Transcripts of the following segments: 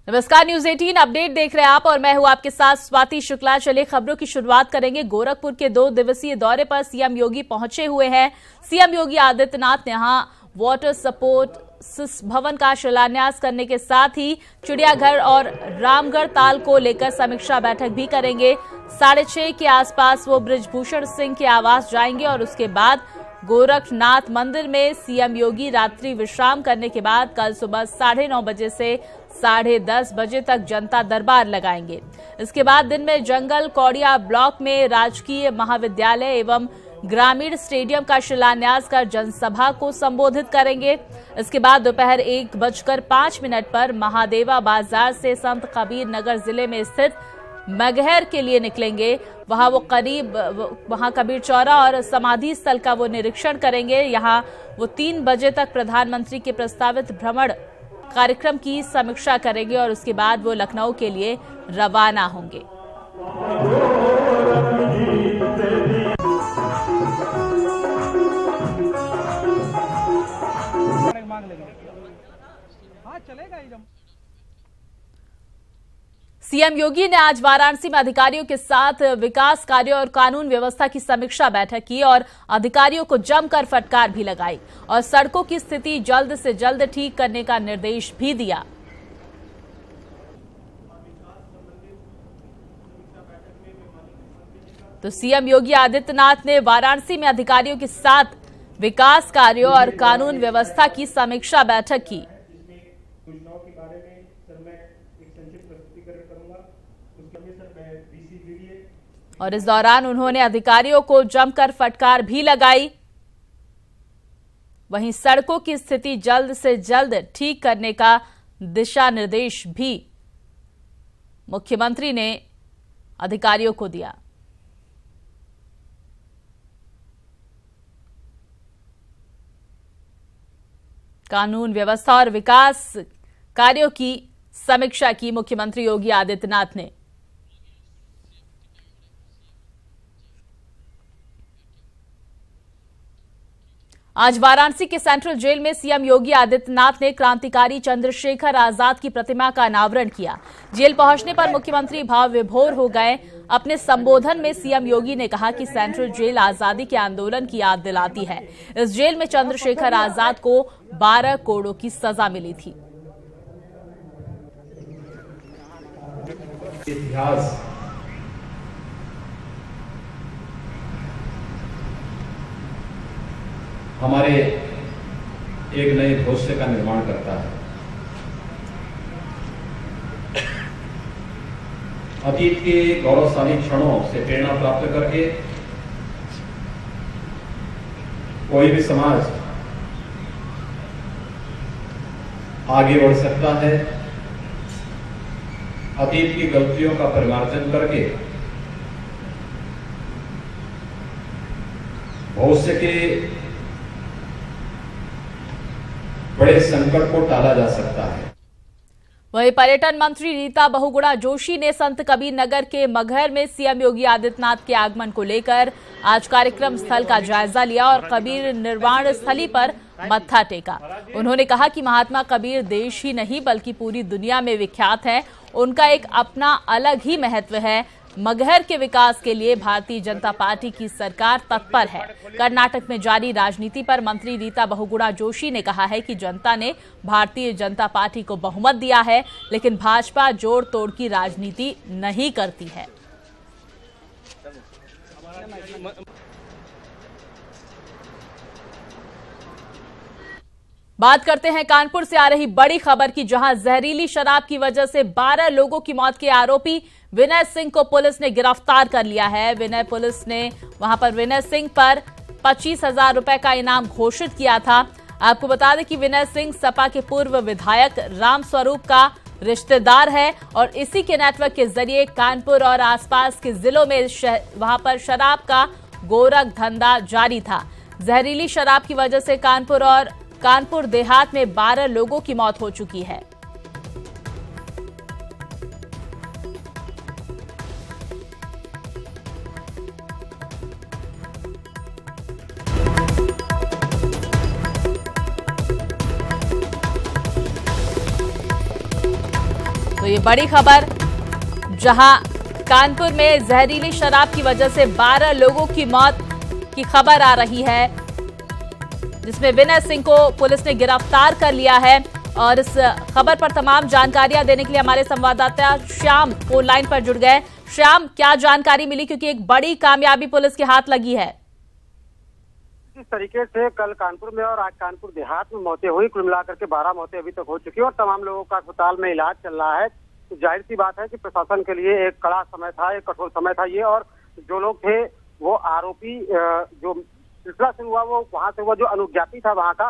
नमस्कार, news 18 update देख रहे हैं आप और मैं हूं आपके साथ स्वाति शुक्ला। चलिए खबरों की शुरुआत करेंगे। गोरखपुर के 2 दिवसीय दौरे पर सीएम योगी पहुंचे हुए हैं। सीएम योगी आदित्यनाथ ने यहां वाटर सपोर्ट भवन का शिलान्यास करने के साथ ही चिड़ियाघर और रामगढ़ ताल को लेकर समीक्षा बैठक भी करेंगे। 6:30 के आसपास वो बृजभूषण सिंह के आवास जाएंगे और उसके बाद गोरखनाथ मंदिर में सीएम योगी रात्रि विश्राम करने के बाद कल सुबह 9:30 बजे से 10:30 बजे तक जनता दरबार लगाएंगे। इसके बाद दिन में जंगल कौड़िया ब्लॉक में राजकीय महाविद्यालय एवं ग्रामीण स्टेडियम का शिलान्यास कर जनसभा को संबोधित करेंगे। इसके बाद दोपहर 1:05 पर महादेवा बाजार से संत कबीर नगर जिले में स्थित मगहर के लिए निकलेंगे। वहां कबीर चौरा और समाधि स्थल का वो निरीक्षण करेंगे। यहां वो 3 बजे तक प्रधानमंत्री के प्रस्तावित भ्रमण कार्यक्रम की समीक्षा करेंगे और उसके बाद वो लखनऊ के लिए रवाना होंगे। सीएम योगी ने आज वाराणसी में अधिकारियों के साथ विकास कार्यों और कानून व्यवस्था की समीक्षा बैठक की और अधिकारियों को जमकर फटकार भी लगाई और सड़कों की स्थिति जल्द से जल्द ठीक करने का निर्देश भी दिया। तो सीएम योगी आदित्यनाथ ने वाराणसी में अधिकारियों के साथ विकास कार्यों और कानून व्यवस्था की समीक्षा बैठक की। और इस दौरान उन्होंने अधिकारियों को जमकर फटकार भी लगाई। वहीं सड़कों की स्थिति जल्द से जल्द ठीक करने का दिशा निर्देश भी मुख्यमंत्री ने अधिकारियों को दिया। कानून व्यवस्था और विकास कार्यों की समीक्षा की मुख्यमंत्री योगी आदित्यनाथ ने। आज वाराणसी के सेंट्रल जेल में सीएम योगी आदित्यनाथ ने क्रांतिकारी चंद्रशेखर आजाद की प्रतिमा का अनावरण किया। जेल पहुंचने पर मुख्यमंत्री भाव विभोर हो गए। अपने संबोधन में सीएम योगी ने कहा कि सेंट्रल जेल आजादी के आंदोलन की याद दिलाती है। इस जेल में चंद्रशेखर आजाद को 12 कोड़ों की सजा मिली थी। इतिहास हमारे एक नए भविष्य का निर्माण करता है। अतीत के गौरवशाली क्षणों से प्रेरणा प्राप्त करके कोई भी समाज आगे बढ़ सकता है। अतीत की गलतियों का परिमार्जन करके भविष्य के बड़े संकट को टाला जा सकता है। वहीं पर्यटन मंत्री रीता बहुगुणा जोशी ने संत कबीर नगर के मगहर में सीएम योगी आदित्यनाथ के आगमन को लेकर आज कार्यक्रम स्थल का जायजा लिया और कबीर निर्वाण स्थली पर मत्था टेका। उन्होंने कहा कि महात्मा कबीर देश ही नहीं बल्कि पूरी दुनिया में विख्यात है। उनका एक अपना अलग ही महत्व है। मगहर के विकास के लिए भारतीय जनता पार्टी की सरकार तत्पर है। कर्नाटक में जारी राजनीति पर मंत्री रीता बहुगुणा जोशी ने कहा है कि जनता ने भारतीय जनता पार्टी को बहुमत दिया है, लेकिन भाजपा जोड़ तोड़ की राजनीति नहीं करती है। बात करते हैं कानपुर से आ रही बड़ी खबर की, जहां जहरीली शराब की वजह से 12 लोगों की मौत के आरोपी विनय सिंह को पुलिस ने गिरफ्तार कर लिया है। पुलिस ने वहां पर विनय सिंह पर 25,000 रुपए का इनाम घोषित किया था। आपको बता दें कि विनय सिंह सपा के पूर्व विधायक राम स्वरूप का रिश्तेदार है और इसी के नेटवर्क के जरिए कानपुर और आसपास के जिलों में वहां पर शराब का गोरख धंधा जारी था। जहरीली शराब की वजह से कानपुर देहात में 12 लोगों की मौत हो चुकी है। तो ये बड़ी खबर, जहां कानपुर में जहरीली शराब की वजह से 12 लोगों की मौत की खबर आ रही है, जिसमें विनय सिंह को पुलिस ने गिरफ्तार कर लिया है। और इस खबर पर तमाम जानकारियां देने के लिए हमारे संवाददाता श्याम फोन लाइन पर जुड़ गए। श्याम, क्या जानकारी मिली, क्योंकि एक बड़ी कामयाबी पुलिस के हाथ लगी है? जिस तरीके से कल कानपुर में और आज कानपुर देहात में मौतें हुई, कुल मिलाकर के 12 मौतें अभी तक हो चुकी है और तमाम लोगों का अस्पताल में इलाज चल रहा है। तो जाहिर सी बात है कि प्रशासन के लिए एक कड़ा समय था, एक कठोर समय था ये। और जो लोग थे वो आरोपी जो सिलसिला से हुआ, वो वहां से हुआ जो अनुज्ञाती था वहां का,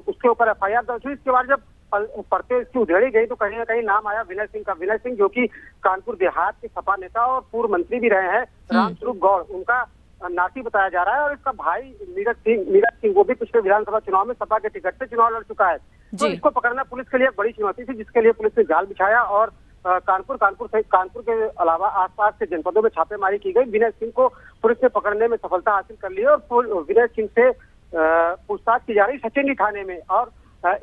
उसके ऊपर FIR दर्ज हुई। इसके बाद जब पड़ते इसकी उधेड़ी गई तो कहीं ना कहीं नाम आया विनय सिंह का। विनय सिंह जो कि कानपुर देहात के सपा नेता और पूर्व मंत्री भी रहे हैं, रामस्वरूप गौड़ उनका नाती बताया जा रहा है। और इसका भाई नीरज सिंह वो भी पिछले विधानसभा चुनाव में सपा के टिकट से चुनाव लड़ चुका है। तो इसको पकड़ना पुलिस के लिए एक बड़ी चुनौती थी, जिसके लिए पुलिस ने जाल बिछाया और कानपुर के अलावा आसपास के जनपदों में छापेमारी की गई। विनय सिंह को पुलिस ने पकड़ने में सफलता हासिल कर ली और विनय सिंह से पूछताछ की जा रही सचिंडी थाने में। और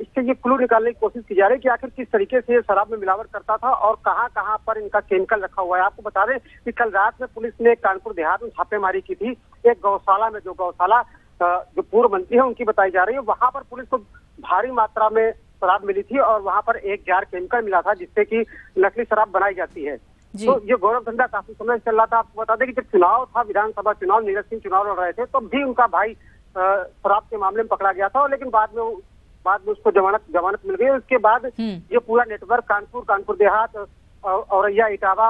इससे ये क्लू निकालने की कोशिश की जा रही है कि आखिर किस तरीके से ये शराब में मिलावट करता था और कहां कहां पर इनका केमिकल रखा हुआ है। आपको बता दें कि कल रात में पुलिस ने कानपुर देहात में छापेमारी की थी एक गौशाला में, जो गौशाला जो पूर्व मंत्री है उनकी बताई जा रही है। वहां पर पुलिस को भारी मात्रा में शराब मिली थी और वहां पर एक जार केमिकल मिला था जिससे कि नकली शराब बनाई जाती है। तो ये गौरव धंधा काफी समय से चल रहा था। आपको बता दें कि जब चुनाव था, विधानसभा चुनाव, नीरज सिंह चुनाव लड़ रहे थे, तो भी उनका भाई शराब के मामले में पकड़ा गया था, लेकिन बाद में उसको जमानत मिल गई। उसके बाद ये पूरा नेटवर्क कानपुर देहात, औरैया, इटावा,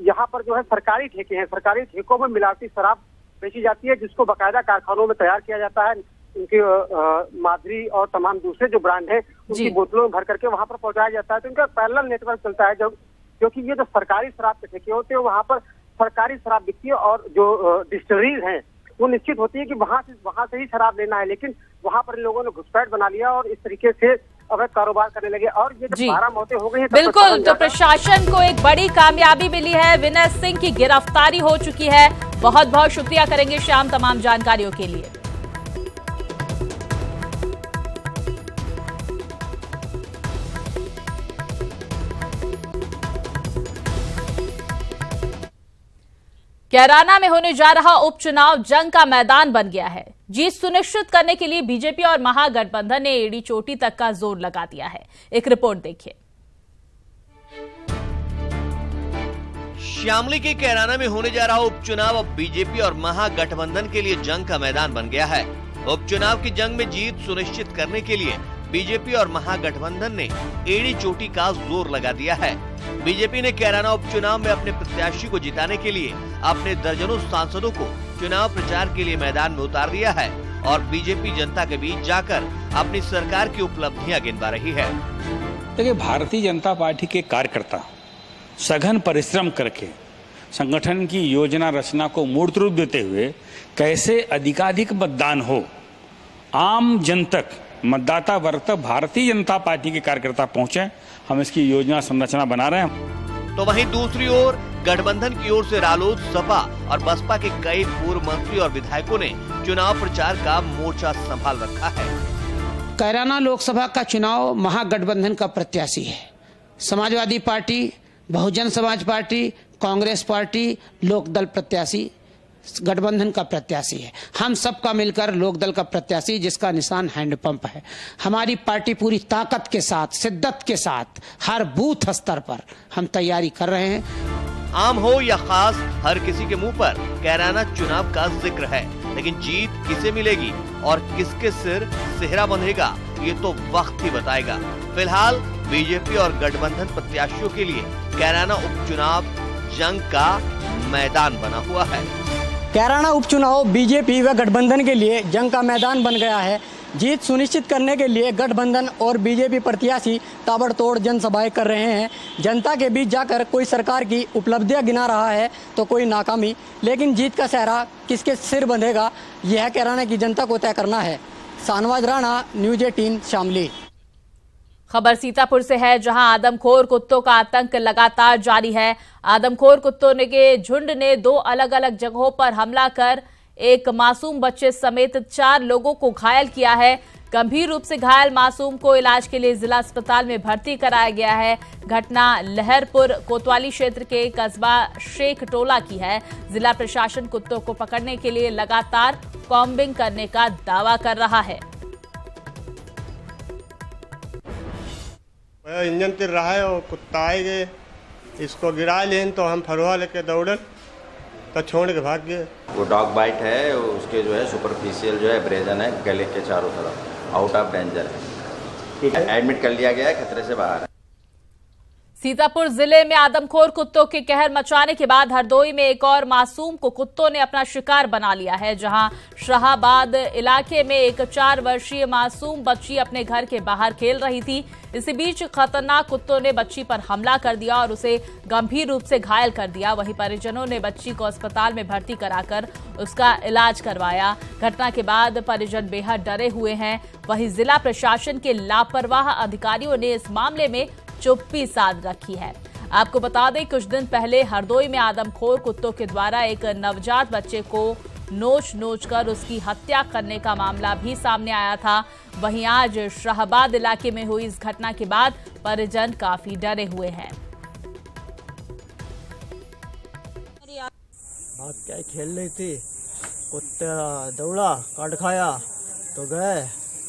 यहाँ पर जो है सरकारी ठेके हैं, सरकारी ठेकों में मिलावटी शराब बेची जाती है, जिसको बाकायदा कारखानों में तैयार किया जाता है। उनकी माधुरी और तमाम दूसरे जो ब्रांड है उनकी बोतलों में भर करके वहां पर पहुंचाया जाता है। तो इनका पैरेलल नेटवर्क चलता है, क्योंकि ये जो सरकारी शराब के ठेके होते हैं वहां पर सरकारी शराब बिकती है और जो डिस्टिलरीज हैं वो निश्चित होती है कि वहां से ही शराब लेना है। लेकिन वहां पर इन लोगों ने घुसपैठ बना लिया और इस तरीके से अवैध कारोबार करने लगे। और ये जब 12 मौतें हो गई हैं, बिल्कुल, तो प्रशासन को एक बड़ी कामयाबी मिली है, विनय सिंह की गिरफ्तारी हो चुकी है। बहुत बहुत शुक्रिया करेंगे श्याम तमाम जानकारियों के लिए। कैराना में होने जा रहा उपचुनाव जंग का मैदान बन गया है। जीत सुनिश्चित करने के लिए बीजेपी और महागठबंधन ने एड़ी चोटी तक का जोर लगा दिया है। एक रिपोर्ट देखिए। शामली के कैराना में होने जा रहा उपचुनाव अब बीजेपी और महागठबंधन के लिए जंग का मैदान बन गया है। उपचुनाव की जंग में जीत सुनिश्चित करने के लिए बीजेपी और महागठबंधन ने एड़ी चोटी का जोर लगा दिया है। बीजेपी ने कैराना उपचुनाव में अपने प्रत्याशी को जिताने के लिए अपने दर्जनों सांसदों को चुनाव प्रचार के लिए मैदान में उतार दिया है और बीजेपी जनता के बीच जाकर अपनी सरकार की उपलब्धियां गिनवा रही है। देखिए, भारतीय जनता पार्टी के कार्यकर्ता सघन परिश्रम करके संगठन की योजना रचना को मूर्त रूप देते हुए कैसे अधिकाधिक मतदान हो, आम जन तक, मतदाता वर्ग तक भारतीय जनता पार्टी के कार्यकर्ता पहुंचे, हम इसकी योजना संरचना बना रहे हैं। तो वहीं दूसरी ओर गठबंधन की ओर से रालोद, सपा और बसपा के कई पूर्व मंत्री और विधायकों ने चुनाव प्रचार का मोर्चा संभाल रखा है। कैराना लोकसभा का चुनाव महागठबंधन का प्रत्याशी है। Samajwadi party, Bahujan Samaj party, Congress party, Lokdal प्रत्याशी गठबंधन का प्रत्याशी है। हम सबका मिलकर लोकदल का प्रत्याशी, जिसका निशान हैंडपंप है। हमारी पार्टी पूरी ताकत के साथ, शिद्दत के साथ हर बूथ स्तर पर हम तैयारी कर रहे हैं। आम हो या खास, हर किसी के मुंह पर कैराना चुनाव का जिक्र है, लेकिन जीत किसे मिलेगी और किसके सिर सेहरा बंधेगा ये तो वक्त ही बताएगा। फिलहाल बीजेपी और गठबंधन प्रत्याशियों के लिए कैराना उपचुनाव जंग का मैदान बना हुआ है। कैराना उपचुनाव बीजेपी व गठबंधन के लिए जंग का मैदान बन गया है। जीत सुनिश्चित करने के लिए गठबंधन और बीजेपी प्रत्याशी ताबड़तोड़ जनसभाएं कर रहे हैं। जनता के बीच जाकर कोई सरकार की उपलब्धियां गिना रहा है तो कोई नाकामी, लेकिन जीत का सेहरा किसके सिर बंधेगा यह कैराना की जनता को तय करना है। शाहनवाज राणा, न्यूज़ 18 शामली। खबर सीतापुर से है, जहां आदमखोर कुत्तों का आतंक लगातार जारी है। आदमखोर कुत्तों के झुंड ने 2 अलग अलग जगहों पर हमला कर एक मासूम बच्चे समेत 4 लोगों को घायल किया है। गंभीर रूप से घायल मासूम को इलाज के लिए जिला अस्पताल में भर्ती कराया गया है। घटना लहरपुर कोतवाली क्षेत्र के कस्बा शेख टोला की है। जिला प्रशासन कुत्तों को पकड़ने के लिए लगातार कॉम्बिंग करने का दावा कर रहा है। इंजन तिर रहा है और कुत्ता आए गए, इसको गिरा लेन तो हम फरुआ लेके दौड़न तो छोड़ के भाग गए। वो डॉग बाइट है, उसके जो है सुपरफिशियल जो है एब्रेजन है गले के चारों तरफ, आउट ऑफ डेंजर है, एडमिट कर लिया गया है, खतरे से बाहर है। सीतापुर जिले में आदमखोर कुत्तों के कहर मचाने के बाद हरदोई में एक और मासूम को कुत्तों ने अपना शिकार बना लिया है। जहां शाहाबाद इलाके में एक 4 वर्षीय मासूम बच्ची अपने घर के बाहर खेल रही थी। इसी बीच खतरनाक कुत्तों ने बच्ची पर हमला कर दिया और उसे गंभीर रूप से घायल कर दिया। वहीं परिजनों ने बच्ची को अस्पताल में भर्ती कराकर उसका इलाज करवाया। घटना के बाद परिजन बेहद डरे हुए हैं। वहीं जिला प्रशासन के लापरवाह अधिकारियों ने इस मामले में चुप्पी साध रखी है। आपको बता दें, कुछ दिन पहले हरदोई में आदमखोर कुत्तों के द्वारा एक नवजात बच्चे को नोच कर उसकी हत्या करने का मामला भी सामने आया था। वहीं आज शाहाबाद इलाके में हुई इस घटना के बाद परिजन काफी डरे हुए हैं। बात क्या खेल रही थी, कुत्ता दौड़ा, काट खाया तो गए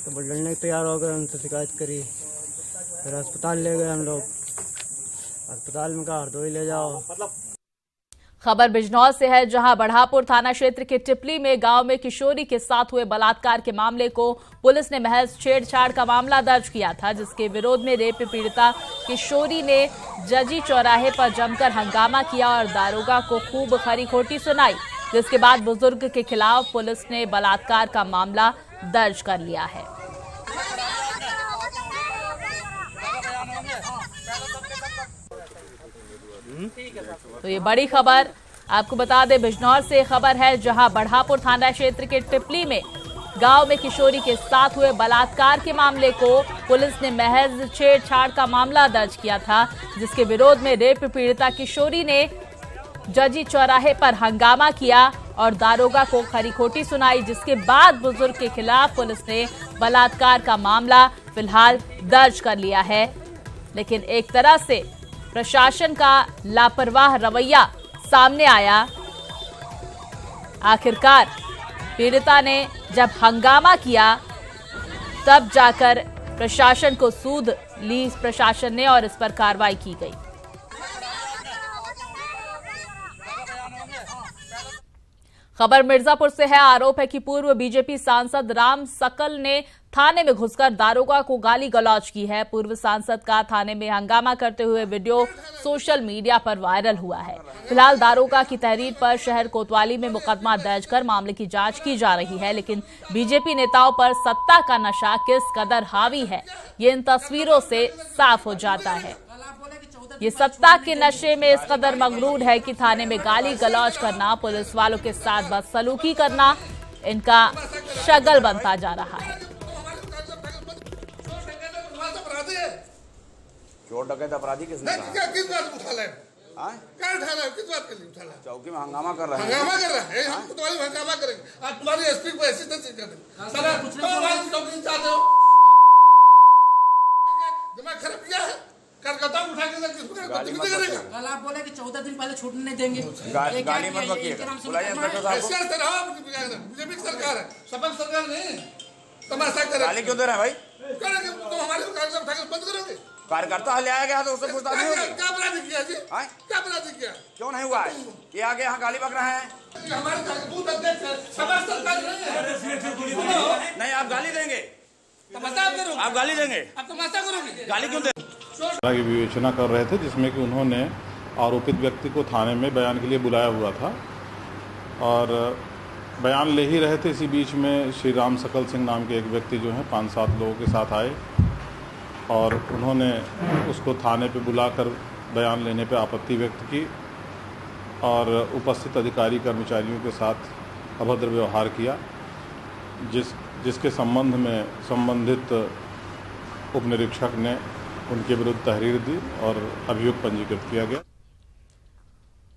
तो लड़ने तैयार हो गए, उनसे शिकायत करी, फिर अस्पताल ले गए हम लोग। अस्पताल में कहा हरदोई ले जाओ। खबर बिजनौर से है, जहां बढ़ापुर थाना क्षेत्र के टिपली में गांव में किशोरी के साथ हुए बलात्कार के मामले को पुलिस ने महज छेड़छाड़ का मामला दर्ज किया था, जिसके विरोध में रेप पीड़िता किशोरी ने जजी चौराहे पर जमकर हंगामा किया और दारोगा को खूब खरी खोटी सुनाई, जिसके बाद बुजुर्ग के खिलाफ पुलिस ने बलात्कार का मामला दर्ज कर लिया है। तो ये बड़ी खबर आपको बता दें, बिजनौर से खबर है, जहां बढ़ापुर थाना क्षेत्र के टिपली में गांव में किशोरी के साथ हुए बलात्कार के मामले को पुलिस ने महज छेड़छाड़ का मामला दर्ज किया था, जिसके विरोध में रेप पीड़िता किशोरी ने जजी चौराहे पर हंगामा किया और दारोगा को खरी खोटी सुनाई, जिसके बाद बुजुर्ग के खिलाफ पुलिस ने बलात्कार का मामला फिलहाल दर्ज कर लिया है। लेकिन एक तरह से प्रशासन का लापरवाह रवैया सामने आया। आखिरकार पीड़िता ने जब हंगामा किया तब जाकर प्रशासन को सूद ली प्रशासन ने और इस पर कार्रवाई की गई। खबर मिर्जापुर से है। आरोप है कि पूर्व बीजेपी सांसद राम सकल ने थाने में घुसकर दारोगा को गाली गलौज की है। पूर्व सांसद का थाने में हंगामा करते हुए वीडियो सोशल मीडिया पर वायरल हुआ है। फिलहाल दारोगा की तहरीर पर शहर कोतवाली में मुकदमा दर्ज कर मामले की जांच की जा रही है। लेकिन बीजेपी नेताओं पर सत्ता का नशा किस कदर हावी है, ये इन तस्वीरों से साफ हो जाता है। ये सत्ता के नशे में इस कदर मगरूर है कि थाने में गाली गलौज करना, पुलिस वालों के साथ बदसलूकी करना इनका शगल बनता जा रहा है। चोर डकैत अपराधी किसने कहा? किस बात को उठा लाए? क्या उठा लाए? किस बात के लिए उठा लाए? चौकी में हंगामा कर रहे हैं। हंगामा कर रहे हैं? हम तुम्हारी हंगामा करेंगे। आज तुम्हारी एसपी को ऐसी तैसी कर देंगे। साला चौकी चाहते हो? दिमाग खराब किया है? कलकत्ता उठा के किसको करेगा? कल आप बोले कि 14 दिन पहले छूटने नहीं देंगे। गाली मत बकिएगा। बुलाइए इंस्पेक्टर साहब को। बीजेपी सरकार है, सपन सरकार नहीं। तमाशा करे। गाली क्यों दे रहे हैं भाई? करेंगे तो हमारे कार्यकर्ता उठा के बंद करोगे। कार्यकर्ता ले आया गया तो उससे पूछताछ नहीं होगी। क्या अपराध किया जी? क्या अपराध किया? क्यों नहीं हुआ है? ये आगे यहाँ गाली बक रहे हैं। हमारे बूथ अध्यक्ष है, सपन सरकार नहीं है। नहीं, आप गाली देंगे। तमाशा आप करोगे? आप गाली देंगे? आप तमाशा करोगे? गाली क्यों दे? की विवेचना कर रहे थे, जिसमें कि उन्होंने आरोपित व्यक्ति को थाने में बयान के लिए बुलाया हुआ था और बयान ले ही रहे थे। इसी बीच में श्री राम सकल सिंह नाम के एक व्यक्ति जो हैं 5-7 लोगों के साथ आए और उन्होंने उसको थाने पे बुलाकर बयान लेने पे आपत्ति व्यक्त की और उपस्थित अधिकारी कर्मचारियों के साथ अभद्र व्यवहार किया, जिसके संबंध में संबंधित उप निरीक्षक ने उनके विरुद्ध तहरीर दी और अभियोग पंजीकृत किया गया।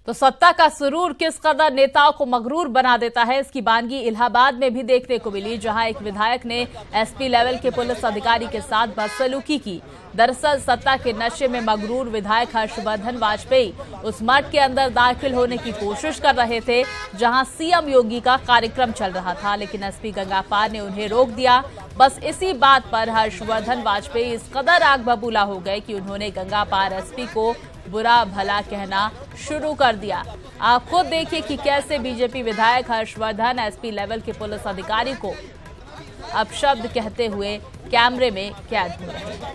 तो सत्ता का सुरूर किस कदर नेताओं को मगरूर बना देता है, इसकी बानगी इलाहाबाद में भी देखने को मिली, जहां एक विधायक ने एसपी लेवल के पुलिस अधिकारी के साथ बदसलूकी की। दरअसल सत्ता के नशे में मगरूर विधायक हर्षवर्धन वाजपेयी उस मठ के अंदर दाखिल होने की कोशिश कर रहे थे जहां सीएम योगी का कार्यक्रम चल रहा था, लेकिन एसपी गंगापार ने उन्हें रोक दिया। बस इसी बात पर हर्षवर्धन वाजपेयी इस कदर आग बबूला हो गए कि उन्होंने गंगापार एसपी को बुरा भला कहना शुरू कर दिया। आप खुद देखिए कि कैसे बीजेपी विधायक हर्षवर्धन एसपी लेवल के पुलिस अधिकारी को अपशब्द कहते हुए कैमरे में कैद हो रहे हैं।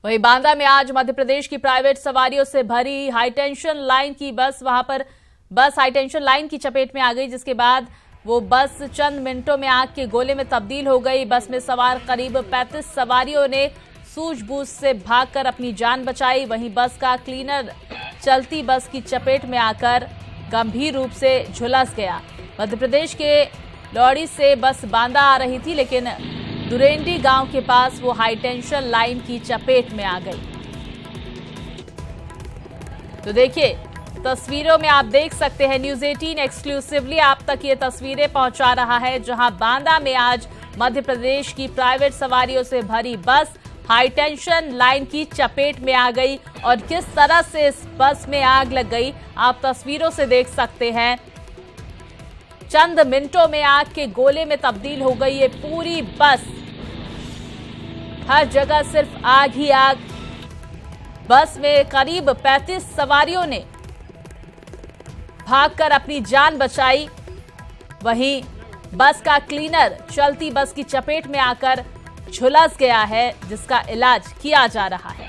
वहीं बांदा में आज मध्य प्रदेश की प्राइवेट सवारियों से भरी हाईटेंशन लाइन की बस, वहां पर बस हाईटेंशन लाइन की चपेट में आ गई, जिसके बाद वो बस चंद मिनटों में आग के गोले में तब्दील हो गई। बस में सवार करीब 35 सवारियों ने सूझबूझ से भागकर अपनी जान बचाई। वहीं बस का क्लीनर चलती बस की चपेट में आकर गंभीर रूप से झुलस गया। मध्य प्रदेश के लौड़ी से बस बांदा आ रही थी, लेकिन दुरेंडी गांव के पास वो हाईटेंशन लाइन की चपेट में आ गई। तो देखिए तस्वीरों में आप देख सकते हैं, न्यूज 18 एक्सक्लूसिवली आप तक ये तस्वीरें पहुंचा रहा है, जहां बांदा में आज मध्य प्रदेश की प्राइवेट सवारियों से भरी बस हाईटेंशन लाइन की चपेट में आ गई और किस तरह से इस बस में आग लग गई आप तस्वीरों से देख सकते हैं। चंद मिनटों में आग के गोले में तब्दील हो गई ये पूरी बस, हर जगह सिर्फ आग ही आग। बस में करीब 35 सवारियों ने भागकर अपनी जान बचाई। वहीं बस का क्लीनर चलती बस की चपेट में आकर झुलस गया है, जिसका इलाज किया जा रहा है।